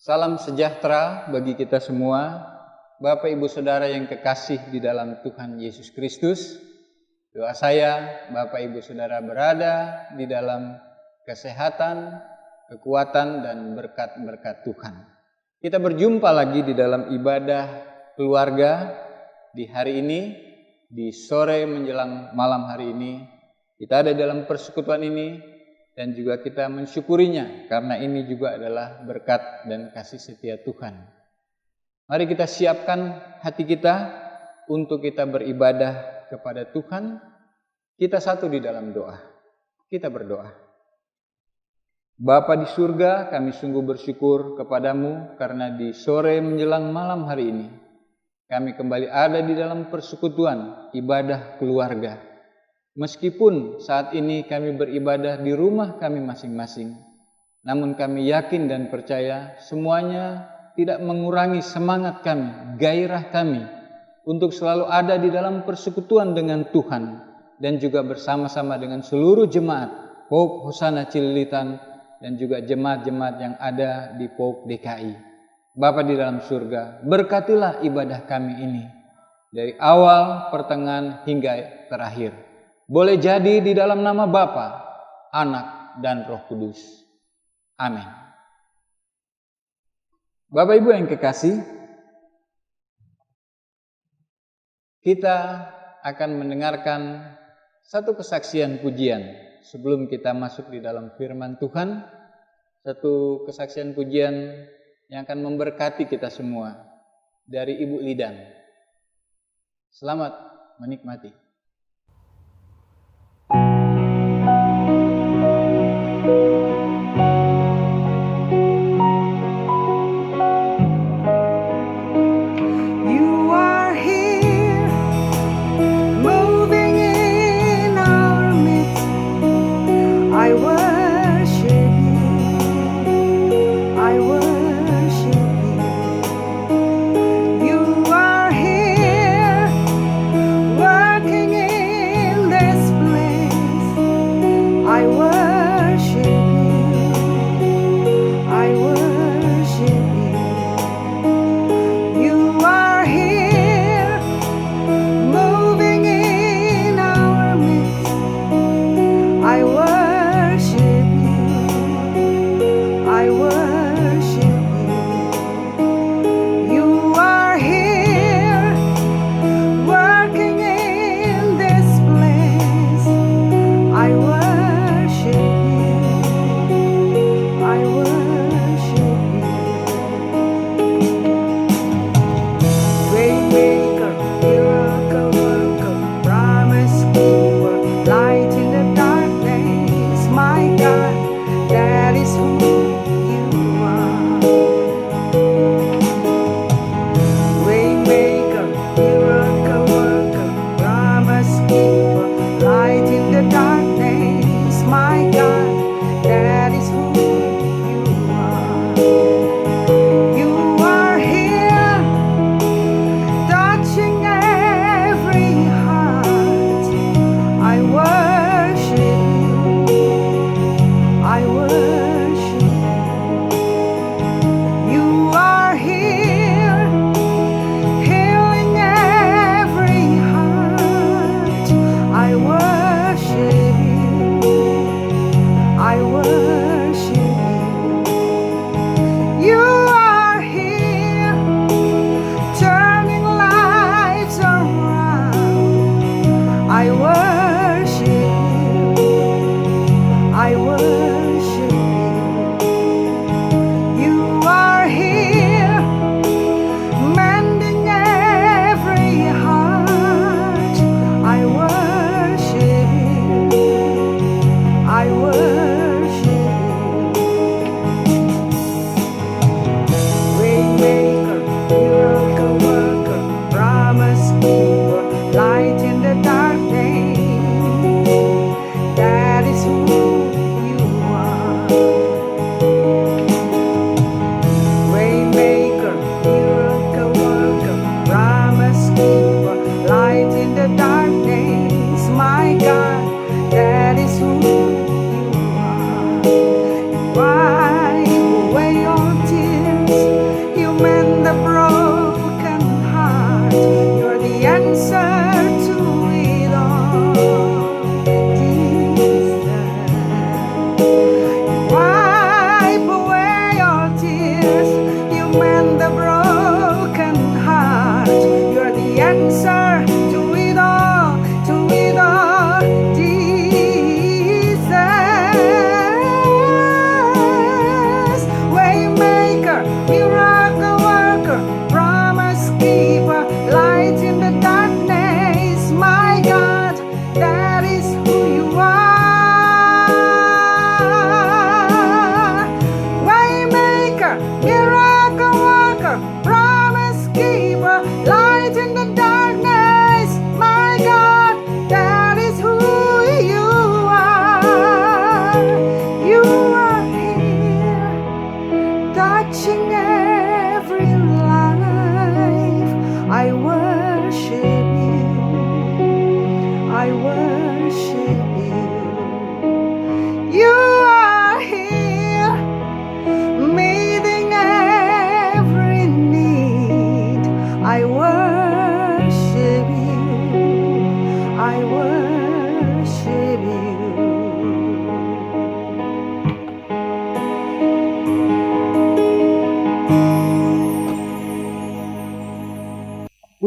Salam sejahtera bagi kita semua, Bapak Ibu Saudara yang kekasih di dalam Tuhan Yesus Kristus. Doa saya, Bapak Ibu Saudara berada di dalam kesehatan, kekuatan, dan berkat-berkat Tuhan. Kita berjumpa lagi di dalam ibadah keluarga di hari ini, di sore menjelang malam hari ini. Kita ada dalam persekutuan ini, dan juga kita mensyukurinya karena ini juga adalah berkat dan kasih setia Tuhan. Mari kita siapkan hati kita untuk kita beribadah kepada Tuhan. Kita satu di dalam doa. Kita berdoa. Bapa di surga, kami sungguh bersyukur kepadamu karena di sore menjelang malam hari ini kami kembali ada di dalam persekutuan ibadah keluarga. Meskipun saat ini kami beribadah di rumah kami masing-masing, namun kami yakin dan percaya semuanya tidak mengurangi semangat kami, gairah kami untuk selalu ada di dalam persekutuan dengan Tuhan dan juga bersama-sama dengan seluruh jemaat POK Hosana Cililitan dan juga jemaat-jemaat yang ada di POK DKI. Bapa di dalam surga, berkatilah ibadah kami ini dari awal, pertengahan hingga terakhir. Boleh jadi di dalam nama Bapa, Anak, dan Roh Kudus. Amin. Bapak Ibu yang kekasih, kita akan mendengarkan satu kesaksian pujian sebelum kita masuk di dalam firman Tuhan. Satu kesaksian pujian yang akan memberkati kita semua dari Ibu Lidan. Selamat menikmati. Light in the darkness,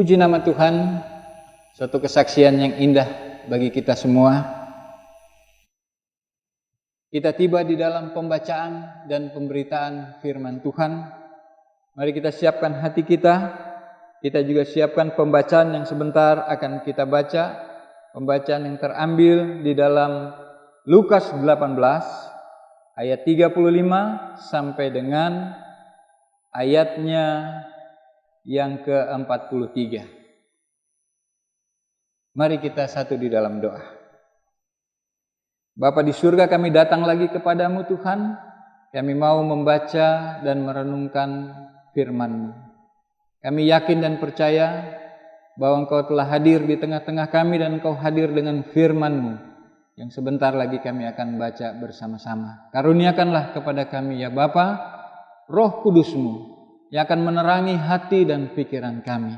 Puji nama Tuhan, suatu kesaksian yang indah bagi kita semua. Kita tiba di dalam pembacaan dan pemberitaan firman Tuhan. Mari kita siapkan hati kita. Kita juga siapkan pembacaan yang sebentar akan kita baca. Pembacaan yang terambil di dalam Lukas 18 ayat 35 sampai dengan ayatnya yang ke-43. Mari kita satu di dalam doa. Bapa di surga, kami datang lagi kepadamu Tuhan. Kami mau membaca dan merenungkan firman-Mu. Kami yakin dan percaya bahwa Engkau telah hadir di tengah-tengah kami dan Engkau hadir dengan firman-Mu yang sebentar lagi kami akan baca bersama-sama. Karuniakanlah kepada kami ya Bapa, Roh Kudus-Mu yang akan menerangi hati dan pikiran kami,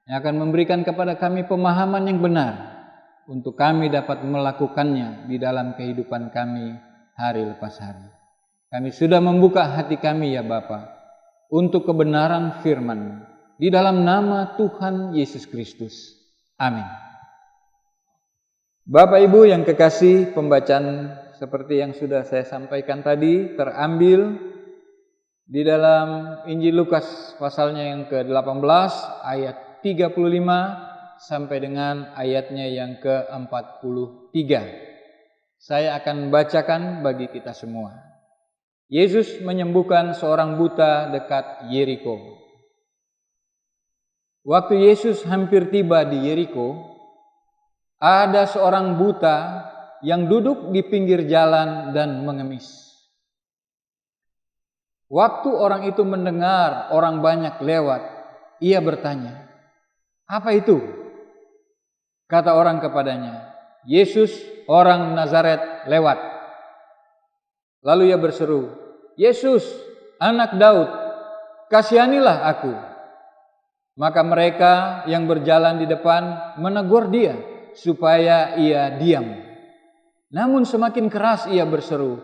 yang akan memberikan kepada kami pemahaman yang benar untuk kami dapat melakukannya di dalam kehidupan kami hari lepas hari. Kami sudah membuka hati kami ya Bapa untuk kebenaran firman di dalam nama Tuhan Yesus Kristus. Amin. Bapak Ibu yang kekasih, pembacaan seperti yang sudah saya sampaikan tadi terambil di dalam Injil Lukas pasalnya yang ke-18 ayat 35 sampai dengan ayatnya yang ke-43. Saya akan bacakan bagi kita semua. Yesus menyembuhkan seorang buta dekat Yeriko. Waktu Yesus hampir tiba di Yeriko, ada seorang buta yang duduk di pinggir jalan dan mengemis. Waktu orang itu mendengar orang banyak lewat, ia bertanya, "Apa itu?" Kata orang kepadanya, "Yesus orang Nazaret lewat." Lalu ia berseru, "Yesus, anak Daud, kasihanilah aku." Maka mereka yang berjalan di depan menegur dia supaya ia diam. Namun semakin keras ia berseru,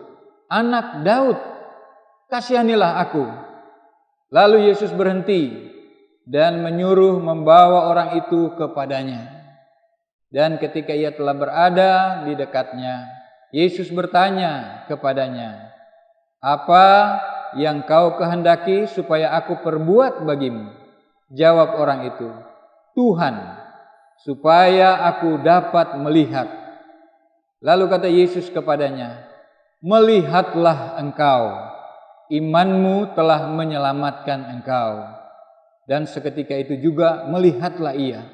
"Anak Daud, kasihanilah aku." Lalu Yesus berhenti dan menyuruh membawa orang itu kepadanya. Dan ketika ia telah berada di dekatnya, Yesus bertanya kepadanya, "Apa yang kau kehendaki supaya aku perbuat bagimu?" Jawab orang itu, "Tuhan, supaya aku dapat melihat." Lalu kata Yesus kepadanya, "Melihatlah engkau, imanmu telah menyelamatkan engkau." Dan seketika itu juga melihatlah ia.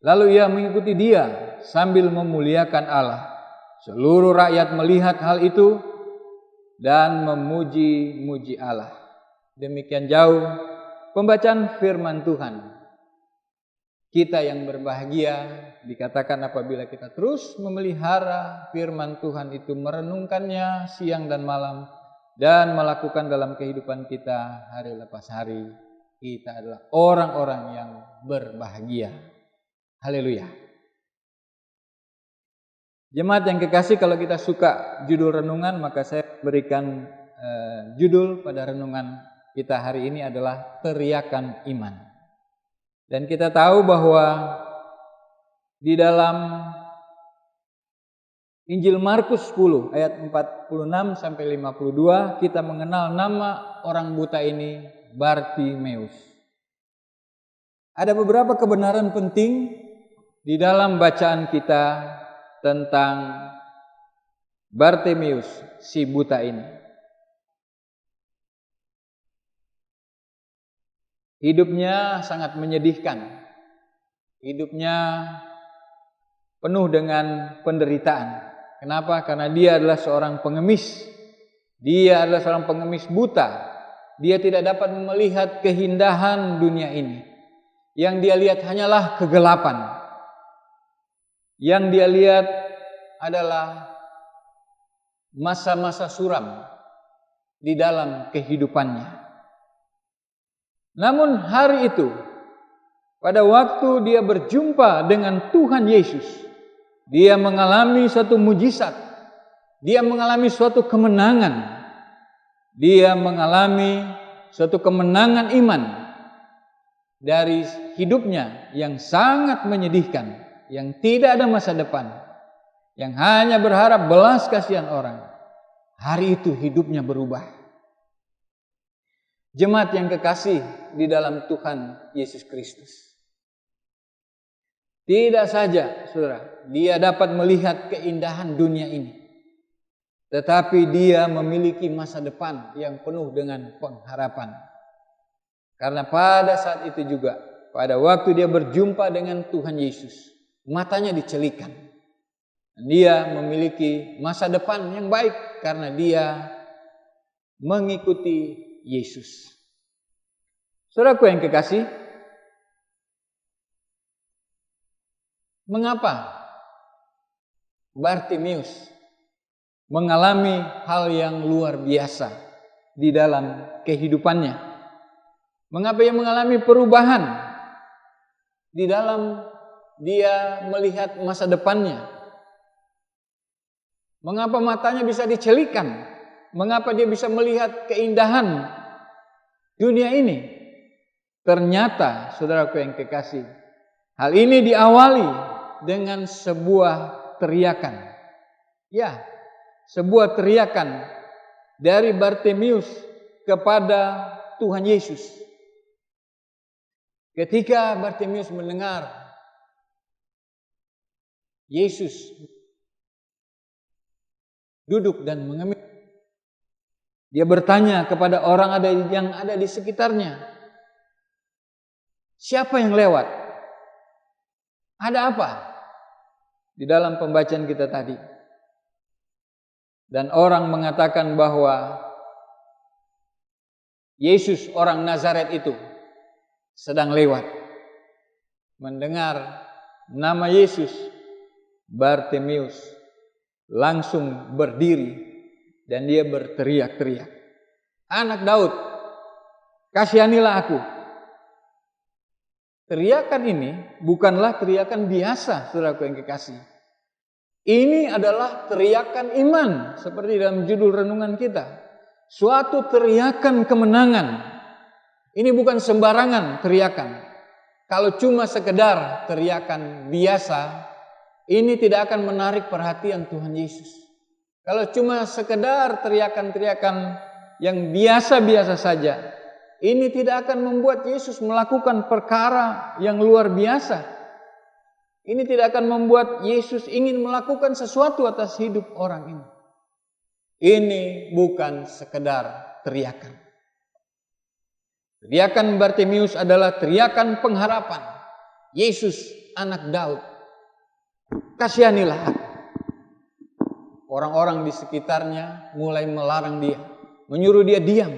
Lalu ia mengikuti dia sambil memuliakan Allah. Seluruh rakyat melihat hal itu dan memuji-muji Allah. Demikian jauh pembacaan firman Tuhan. Kita yang berbahagia dikatakan apabila kita terus memelihara firman Tuhan itu, merenungkannya siang dan malam, dan melakukan dalam kehidupan kita hari lepas hari, kita adalah orang-orang yang berbahagia. Haleluya. Jemaat yang kekasih, kalau kita suka judul renungan, maka saya berikan judul pada renungan kita hari ini adalah teriakan iman. Dan kita tahu bahwa di dalam Injil Markus 10 ayat 46 sampai 52 kita mengenal nama orang buta ini, Bartimeus. Ada beberapa kebenaran penting di dalam bacaan kita tentang Bartimeus, si buta ini. Hidupnya sangat menyedihkan. Hidupnya penuh dengan penderitaan. Kenapa? Karena dia adalah seorang pengemis. Dia adalah seorang pengemis buta. Dia tidak dapat melihat keindahan dunia ini. Yang dia lihat hanyalah kegelapan. Yang dia lihat adalah masa-masa suram di dalam kehidupannya. Namun hari itu, pada waktu dia berjumpa dengan Tuhan Yesus, dia mengalami satu mujizat. Dia mengalami suatu kemenangan. Dia mengalami suatu kemenangan iman. dari hidupnya yang sangat menyedihkan, yang tidak ada masa depan, yang hanya berharap belas kasihan orang, hari itu hidupnya berubah. Jemaat yang kekasih di dalam Tuhan Yesus Kristus, tidak saja saudara dia dapat melihat keindahan dunia ini, tetapi dia memiliki masa depan yang penuh dengan pengharapan. Karena pada saat itu juga, pada waktu dia berjumpa dengan Tuhan Yesus, matanya dicelikan. Dia memiliki masa depan yang baik karena dia mengikuti Yesus. Saudaraku yang kekasih, mengapa Bartimeus mengalami hal yang luar biasa di dalam kehidupannya? Mengapa ia mengalami perubahan di dalam dia melihat masa depannya? Mengapa matanya bisa dicelikan? Mengapa dia bisa melihat keindahan dunia ini? Ternyata, saudaraku yang kekasih, hal ini diawali dengan sebuah teriakan. Ya, sebuah teriakan dari Bartimeus kepada Tuhan Yesus. Ketika Bartimeus mendengar Yesus duduk dan mengemis, dia bertanya kepada orang yang ada di sekitarnya, siapa yang lewat? Ada apa? Di dalam pembacaan kita tadi. Dan orang mengatakan bahwa Yesus orang Nazaret itu sedang lewat. Mendengar nama Yesus, Bartimeus langsung berdiri dan dia berteriak-teriak, "Anak Daud, kasihanilah aku." Teriakan ini bukanlah teriakan biasa, saudaraku yang kekasih. Ini adalah teriakan iman, seperti dalam judul renungan kita. Suatu teriakan kemenangan. Ini bukan sembarangan teriakan. Kalau cuma sekedar teriakan biasa, ini tidak akan menarik perhatian Tuhan Yesus. Kalau cuma sekedar teriakan-teriakan yang biasa-biasa saja, ini tidak akan membuat Yesus melakukan perkara yang luar biasa. Ini tidak akan membuat Yesus ingin melakukan sesuatu atas hidup orang ini. Ini bukan sekedar teriakan. Teriakan Bartimeus adalah teriakan pengharapan. Yesus, anak Daud, kasihanilah aku. Orang-orang di sekitarnya mulai melarang dia, menyuruh dia diam.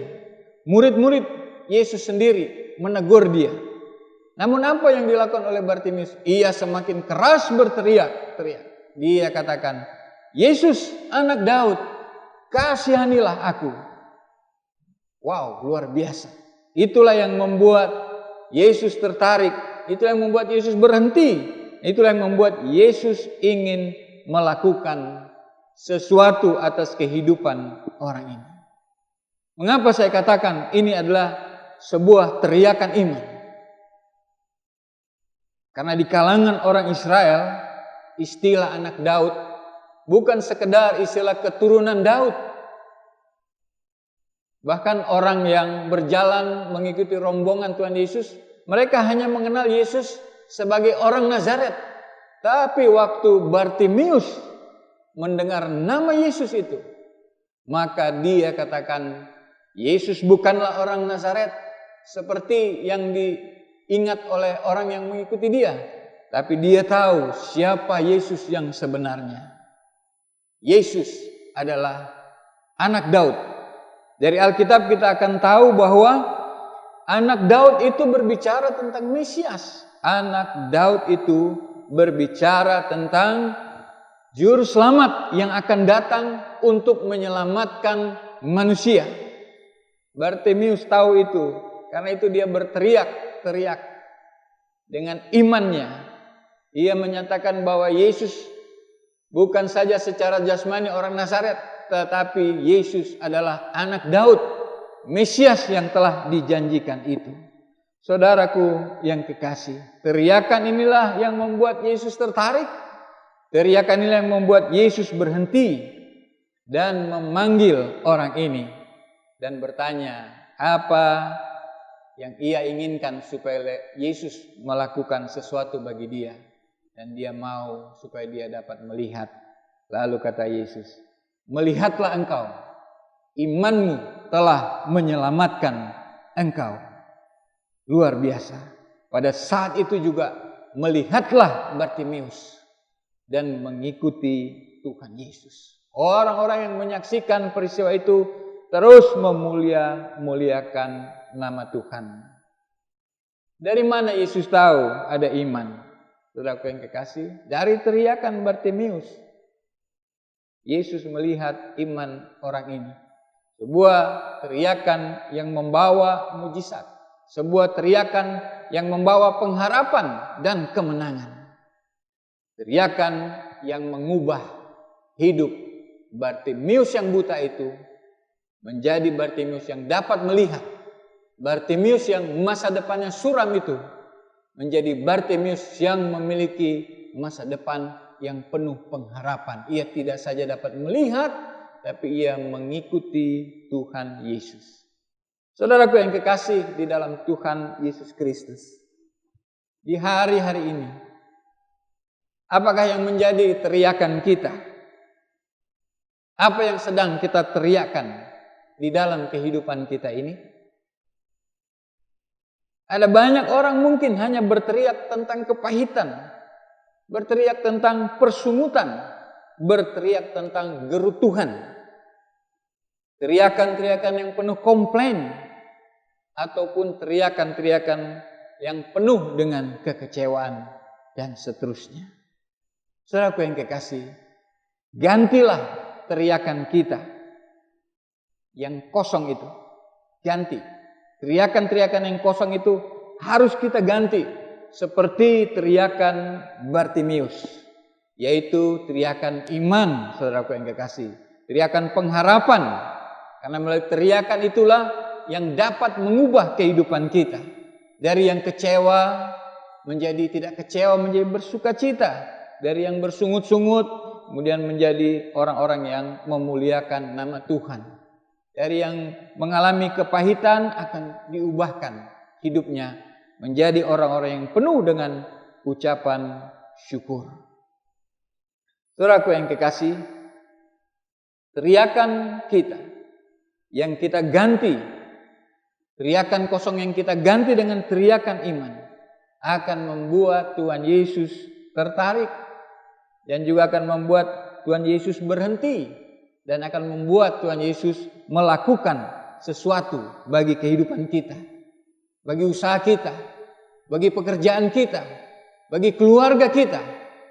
Murid-murid Yesus sendiri menegur dia. Namun apa yang dilakukan oleh Bartimeus? Ia semakin keras berteriak-teriak. Dia katakan, "Yesus, anak Daud, kasihanilah aku." Wow, luar biasa. Itulah yang membuat Yesus tertarik. Itulah yang membuat Yesus berhenti. Itulah yang membuat Yesus ingin melakukan sesuatu atas kehidupan orang ini. Mengapa saya katakan ini adalah sebuah teriakan iman? Karena di kalangan orang Israel, istilah anak Daud bukan sekedar istilah keturunan Daud. Bahkan orang yang berjalan mengikuti rombongan Tuhan Yesus, mereka hanya mengenal Yesus sebagai orang Nazaret. Tapi waktu Bartimeus mendengar nama Yesus itu, maka dia katakan, Yesus bukanlah orang Nazaret seperti yang diingat oleh orang yang mengikuti dia. Tapi dia tahu siapa Yesus yang sebenarnya. Yesus adalah anak Daud. Dari Alkitab kita akan tahu bahwa anak Daud itu berbicara tentang Mesias. Anak Daud itu berbicara tentang juru selamat yang akan datang untuk menyelamatkan manusia. Bartimeus tahu itu, karena itu dia berteriak-teriak dengan imannya. Ia menyatakan bahwa Yesus bukan saja secara jasmani orang Nazaret, tetapi Yesus adalah anak Daud, Mesias yang telah dijanjikan itu. Saudaraku yang kekasih, teriakan inilah yang membuat Yesus tertarik. Teriakan inilah yang membuat Yesus berhenti dan memanggil orang ini dan bertanya apa yang ia inginkan supaya Yesus melakukan sesuatu bagi dia. Dan dia mau supaya dia dapat melihat. Lalu kata Yesus, "Melihatlah engkau, imanmu telah menyelamatkan engkau." Luar biasa. Pada saat itu juga melihatlah Bartimeus dan mengikuti Tuhan Yesus. Orang-orang yang menyaksikan peristiwa itu terus memuliakan nama Tuhan. Dari mana Yesus tahu ada iman? Saudaraku yang kekasih, dari teriakan Bartimeus. Yesus melihat iman orang ini. Sebuah teriakan yang membawa mujizat. Sebuah teriakan yang membawa pengharapan dan kemenangan. Teriakan yang mengubah hidup Bartimeus yang buta itu menjadi Bartimeus yang dapat melihat. Bartimeus yang masa depannya suram itu menjadi Bartimeus yang memiliki masa depan yang penuh pengharapan. Ia tidak saja dapat melihat, tapi ia mengikuti Tuhan Yesus. Saudaraku yang kekasih di dalam Tuhan Yesus Kristus, di hari-hari ini, apakah yang menjadi teriakan kita? Apa yang sedang kita teriakan di dalam kehidupan kita ini? Ada banyak orang mungkin hanya berteriak tentang kepahitan, berteriak tentang persungutan, berteriak tentang gerutuhan, teriakan-teriakan yang penuh komplain, ataupun teriakan-teriakan yang penuh dengan kekecewaan dan seterusnya. Saudaraku yang kekasih, gantilah teriakan kita yang kosong itu. Ganti. Teriakan-teriakan yang kosong itu harus kita ganti. Seperti teriakan Bartimeus. Yaitu teriakan iman, saudaraku yang kekasih. Teriakan pengharapan. Karena melalui teriakan itulah yang dapat mengubah kehidupan kita. Dari yang kecewa menjadi tidak kecewa, menjadi bersukacita. Dari yang bersungut-sungut kemudian menjadi orang-orang yang memuliakan nama Tuhan. Dari yang mengalami kepahitan akan diubahkan hidupnya menjadi orang-orang yang penuh dengan ucapan syukur. Saudaraku yang kekasih, teriakan kita yang kita ganti, teriakan kosong yang kita ganti dengan teriakan iman akan membuat Tuhan Yesus tertarik dan juga akan membuat Tuhan Yesus berhenti dan akan membuat Tuhan Yesus melakukan sesuatu bagi kehidupan kita, bagi usaha kita, bagi pekerjaan kita, bagi keluarga kita,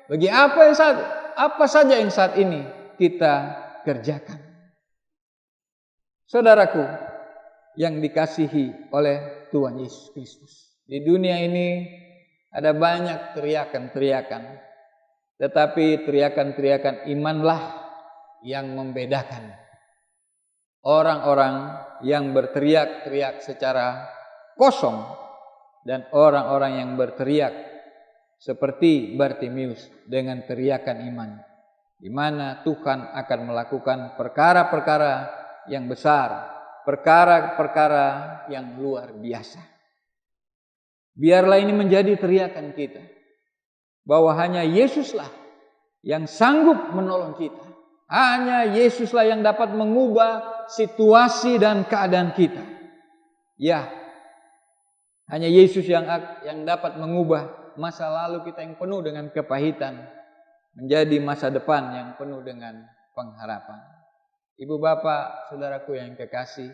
bagi apa saja yang saat ini kita kerjakan. Saudaraku yang dikasihi oleh Tuhan Yesus Kristus. Di dunia ini ada banyak teriakan-teriakan. Tetapi teriakan-teriakan imanlah yang membedakan orang-orang yang berteriak-teriak secara kosong dan orang-orang yang berteriak seperti Bartimeus dengan teriakan iman, di mana Tuhan akan melakukan perkara-perkara yang besar, perkara-perkara yang luar biasa. Biarlah ini menjadi teriakan kita, bahwa hanya Yesuslah yang sanggup menolong kita. Hanya Yesuslah yang dapat mengubah situasi dan keadaan kita. Ya, hanya Yesus yang dapat mengubah masa lalu kita yang penuh dengan kepahitan menjadi masa depan yang penuh dengan pengharapan. Ibu bapak, saudaraku yang kekasih,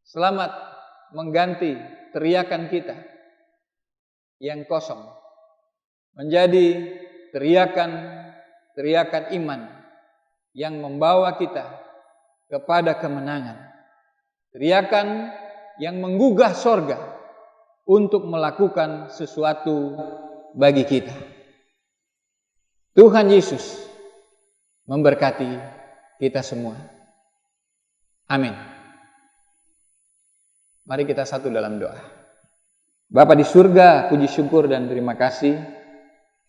selamat mengganti teriakan kita yang kosong menjadi teriakan iman yang membawa kita kepada kemenangan. Teriakan yang menggugah sorga untuk melakukan sesuatu bagi kita. Tuhan Yesus memberkati kita semua. Amin. Mari kita satu dalam doa. Bapa di surga, puji syukur dan terima kasih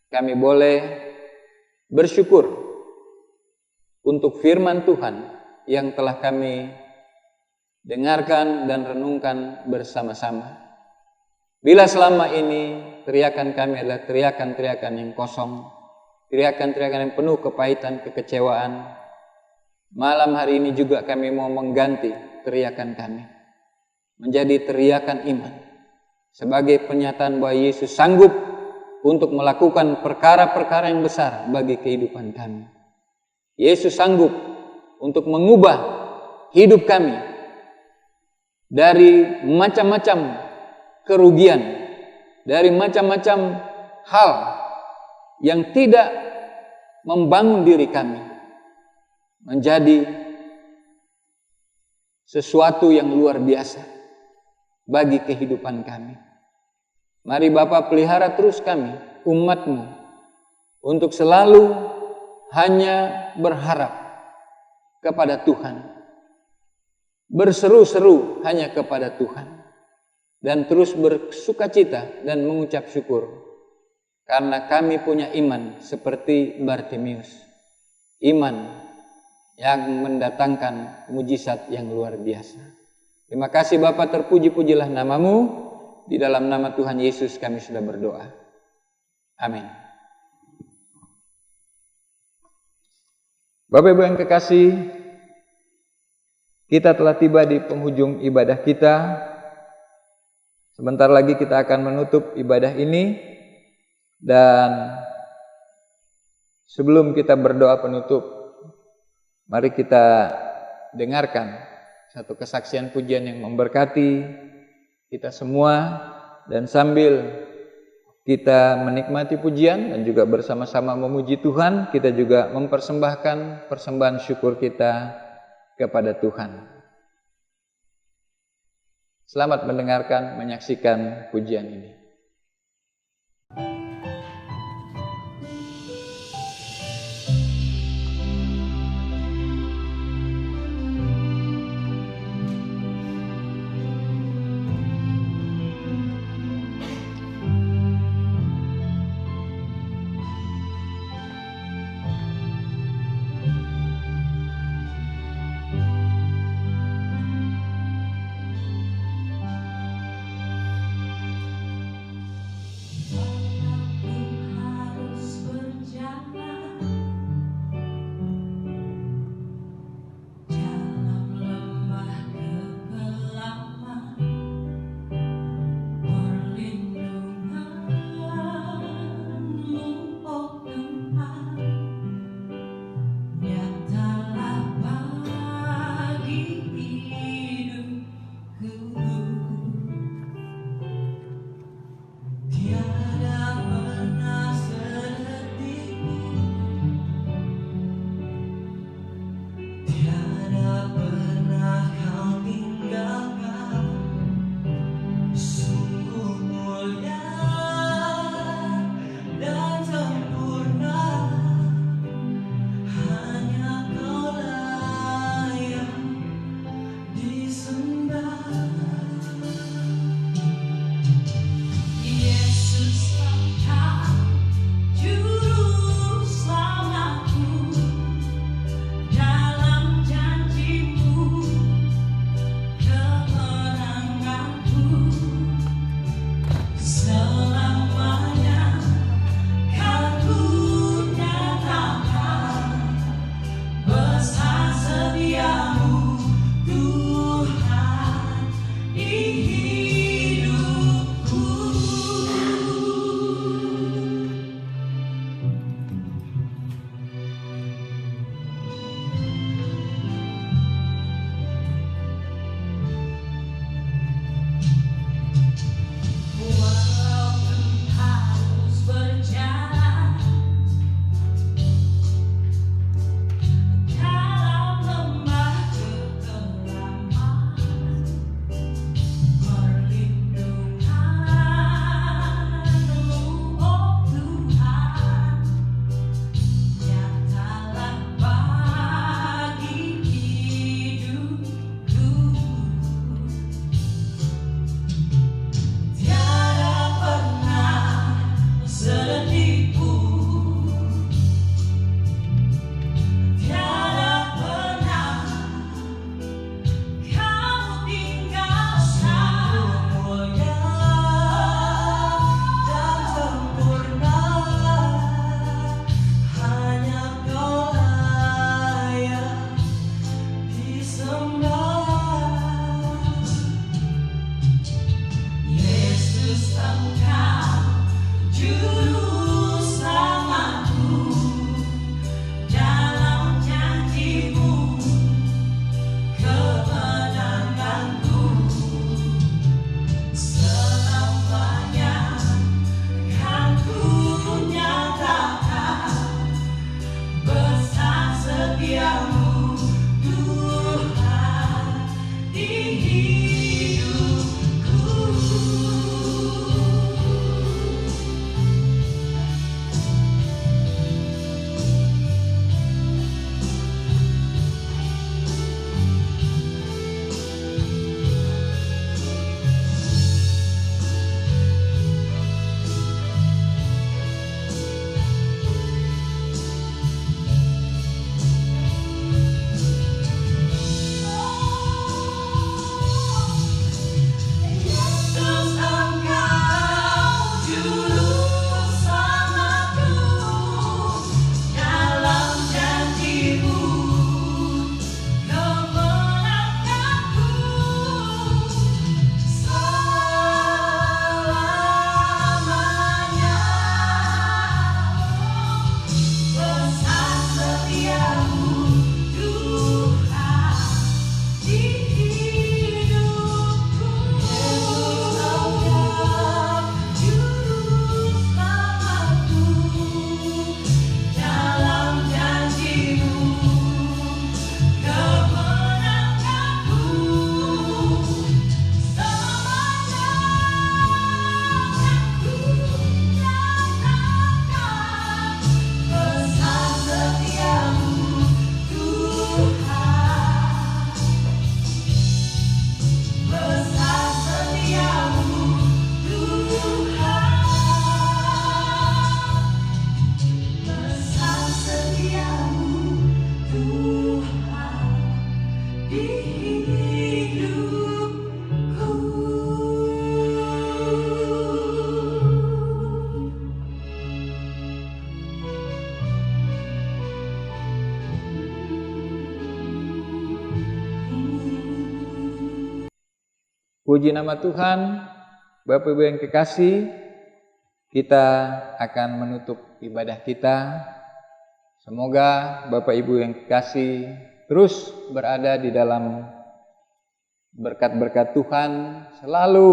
kami boleh bersyukur untuk firman Tuhan yang telah kami dengarkan dan renungkan bersama-sama. Bila selama ini teriakan kami adalah teriakan-teriakan yang kosong, teriakan-teriakan yang penuh kepahitan, kekecewaan, malam hari ini juga kami mau mengganti teriakan kami menjadi teriakan iman sebagai pernyataan bahwa Yesus sanggup untuk melakukan perkara-perkara yang besar bagi kehidupan kami. Yesus sanggup untuk mengubah hidup kami dari macam-macam kerugian, dari macam-macam hal yang tidak membangun diri kami menjadi sesuatu yang luar biasa bagi kehidupan kami. Mari Bapa pelihara terus kami, umat-Mu, untuk selalu hanya berharap kepada Tuhan, berseru-seru hanya kepada Tuhan, dan terus bersukacita dan mengucap syukur karena kami punya iman seperti Bartimeus, iman yang mendatangkan mujizat yang luar biasa. Terima kasih Bapa, terpuji-pujilah nama-Mu. Di dalam nama Tuhan Yesus kami sudah berdoa. Amin. Bapak Ibu yang kekasih, kita telah tiba di penghujung ibadah kita. Sebentar lagi kita akan menutup ibadah ini. Dan sebelum kita berdoa penutup, mari kita dengarkan satu kesaksian pujian yang memberkati kita semua. Dan sambil kita menikmati pujian dan juga bersama-sama memuji Tuhan, kita juga mempersembahkan persembahan syukur kita kepada Tuhan. Selamat mendengarkan, menyaksikan pujian ini. Dalam Puji nama Tuhan. Bapak Ibu yang kekasih, kita akan menutup ibadah kita. Semoga Bapak Ibu yang kekasih terus berada di dalam berkat-berkat Tuhan, selalu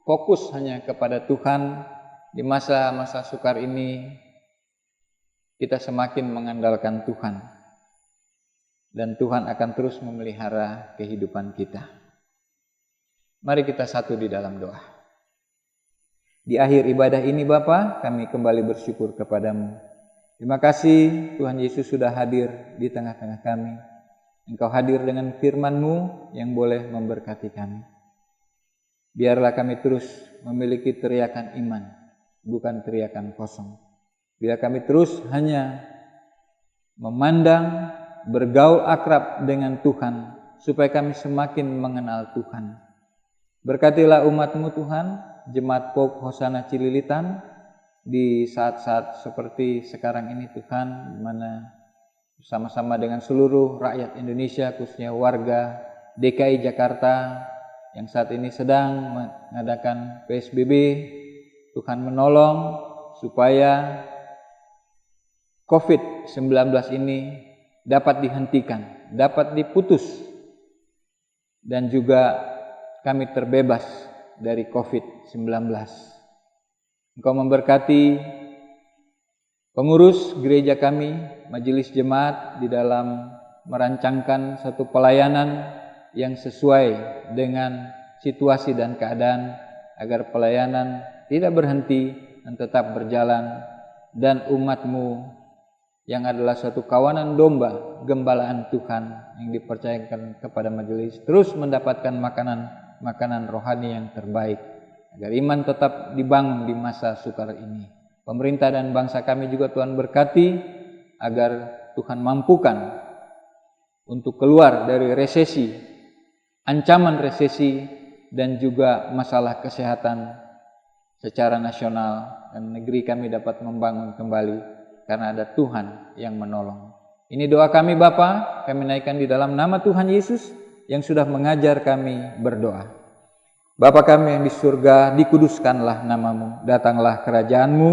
fokus hanya kepada Tuhan. Di masa-masa sukar ini kita semakin mengandalkan Tuhan, dan Tuhan akan terus memelihara kehidupan kita. Mari kita satu di dalam doa. Di akhir ibadah ini Bapa, kami kembali bersyukur kepadamu. Terima kasih Tuhan Yesus sudah hadir di tengah-tengah kami. Engkau hadir dengan firman-Mu yang boleh memberkati kami. Biarlah kami terus memiliki teriakan iman, bukan teriakan kosong. Biar kami terus hanya memandang, bergaul akrab dengan Tuhan, supaya kami semakin mengenal Tuhan. Berkatilah umat-Mu Tuhan, Jemaat Pop Hosana Cililitan, di saat-saat seperti sekarang ini Tuhan, di mana bersama-sama dengan seluruh rakyat Indonesia, khususnya warga DKI Jakarta yang saat ini sedang mengadakan PSBB, Tuhan menolong supaya COVID-19 ini dapat dihentikan, dapat diputus, dan juga kami terbebas dari COVID-19. Engkau memberkati pengurus gereja kami, majelis jemaat, di dalam merancangkan satu pelayanan yang sesuai dengan situasi dan keadaan, agar pelayanan tidak berhenti dan tetap berjalan, dan umat-Mu yang adalah suatu kawanan domba gembalaan Tuhan yang dipercayakan kepada majelis terus mendapatkan makanan rohani yang terbaik, agar iman tetap dibangun di masa sukar ini. Pemerintah dan bangsa kami juga Tuhan berkati, agar Tuhan mampukan untuk keluar dari resesi, ancaman resesi, dan juga masalah kesehatan secara nasional, dan negeri kami dapat membangun kembali karena ada Tuhan yang menolong. Ini doa kami Bapa, kami naikkan di dalam nama Tuhan Yesus yang sudah mengajar kami berdoa. Bapa kami yang di surga, dikuduskanlah nama-Mu, datanglah kerajaan-Mu,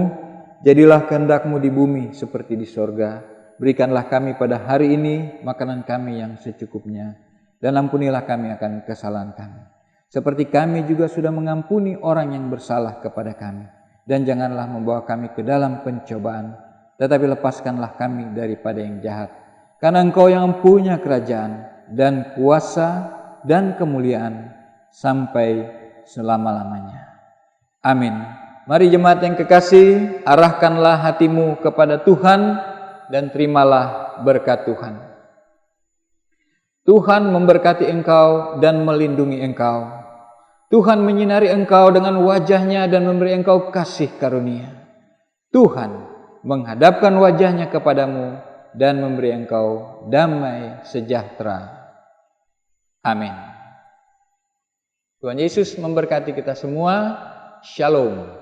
jadilah kehendak-Mu di bumi seperti di surga. Berikanlah kami pada hari ini makanan kami yang secukupnya, dan ampunilah kami akan kesalahan kami, seperti kami juga sudah mengampuni orang yang bersalah kepada kami. Dan janganlah membawa kami ke dalam pencobaan, tetapi lepaskanlah kami daripada yang jahat. Karena Engkau yang punya kerajaan dan kuasa dan kemuliaan sampai selama-lamanya. Amin. Mari jemaat yang kekasih, arahkanlah hatimu kepada Tuhan dan terimalah berkat Tuhan. Tuhan memberkati engkau dan melindungi engkau. Tuhan menyinari engkau dengan wajah-Nya dan memberi engkau kasih karunia. Tuhan menghadapkan wajah-Nya kepadamu dan memberi engkau damai sejahtera. Amin. Tuhan Yesus memberkati kita semua. Shalom.